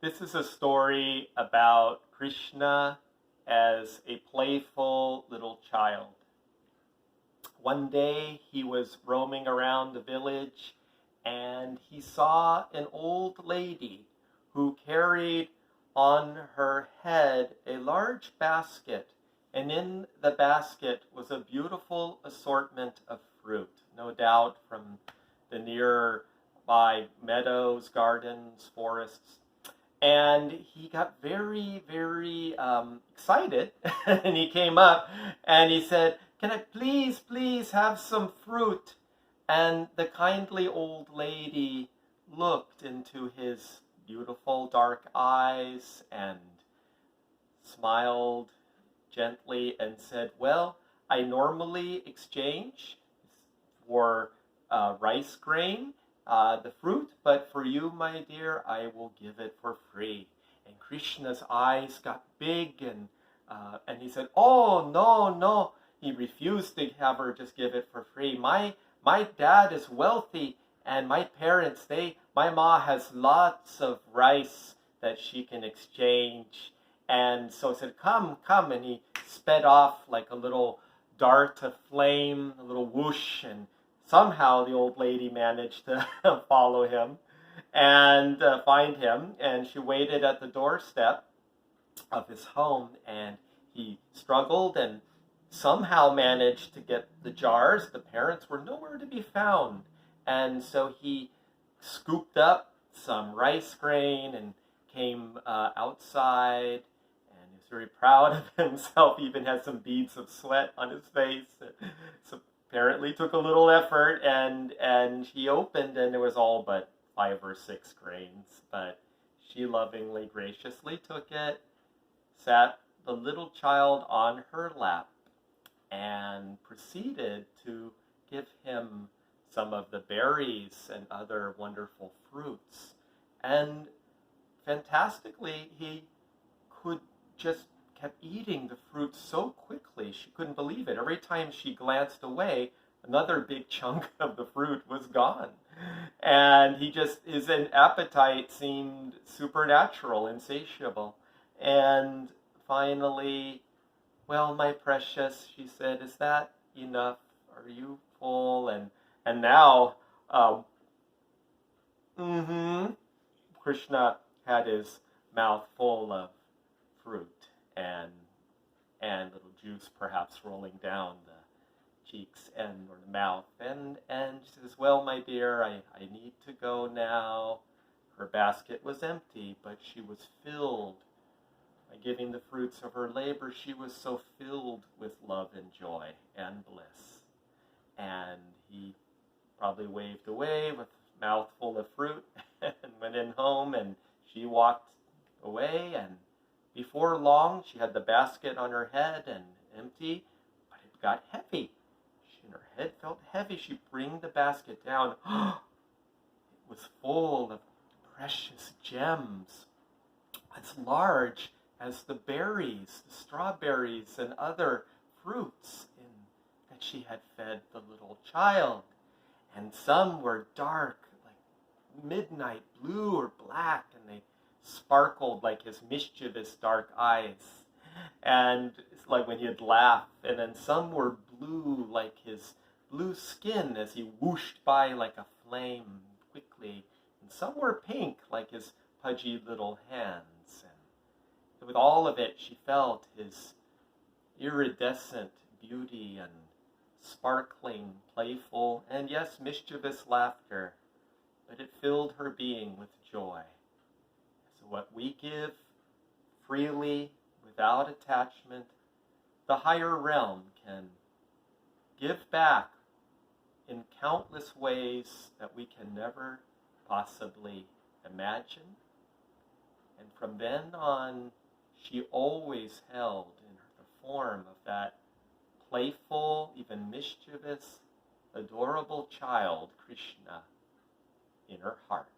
This is a story about Krishna as a playful little child. One day he was roaming around the village and he saw an old lady who carried on her head a large basket, and in the basket was a beautiful assortment of fruit, no doubt from the nearby meadows, gardens, forests. And he got very, very excited, and he came up and he said, "Can I please have some fruit?" And the kindly old lady looked into his beautiful dark eyes and smiled gently and said, "Well, I normally exchange for rice grain, the fruit, but for you, my dear, I will give it for free." And Krishna's eyes got big, and he said, "Oh, no, no." He refused to have her just give it for free. My dad is wealthy, and my parents, my ma has lots of rice that she can exchange. And so he said, "Come, come." And he sped off like a little dart of flame, a little whoosh, and somehow the old lady managed to follow him and find him. And she waited at the doorstep of his home, and he struggled and somehow managed to get the jars. The parents were nowhere to be found. And so he scooped up some rice grain and came outside, and he was very proud of himself. He even had some beads of sweat on his face. So apparently took a little effort, and he opened, and there was all but 5 or 6 grains. But she lovingly, graciously took it, sat the little child on her lap, and proceeded to give him some of the berries and other wonderful fruits. And fantastically, he could just kept eating the fruit so quickly, she couldn't believe it. Every time she glanced away, another big chunk of the fruit was gone. And his appetite seemed supernatural, insatiable. And finally, "Well, my precious," she said, "is that enough? Are you full?" And now, Krishna had his mouth full of fruit and little juice perhaps rolling down the cheeks and or the mouth. And she says, "Well, my dear, I need to go now." Her basket was empty, but she was filled. By giving the fruits of her labor, she was so filled with love and joy and bliss. And he probably waved away with a mouth full of fruit and went in home, and she walked away, and before long she had the basket on her head and empty, but it got heavy. Her head felt heavy. She bring the basket down. It was full of precious gems, as large as the berries, the strawberries, and other fruits that she had fed the little child. And some were dark, like midnight blue or black, and they sparkled like his mischievous dark eyes. And it's like when he'd laugh. And then some were blue, like his blue skin as he whooshed by like a flame quickly. And some were pink, like his pudgy little hands. And with all of it, she felt his iridescent beauty and sparkling, playful, and yes, mischievous laughter. But it filled her being with joy. So what we give freely, without attachment, the higher realm can give back in countless ways that we can never possibly imagine. And from then on, she always held in the form of that playful, even mischievous, adorable child, Krishna, in her heart.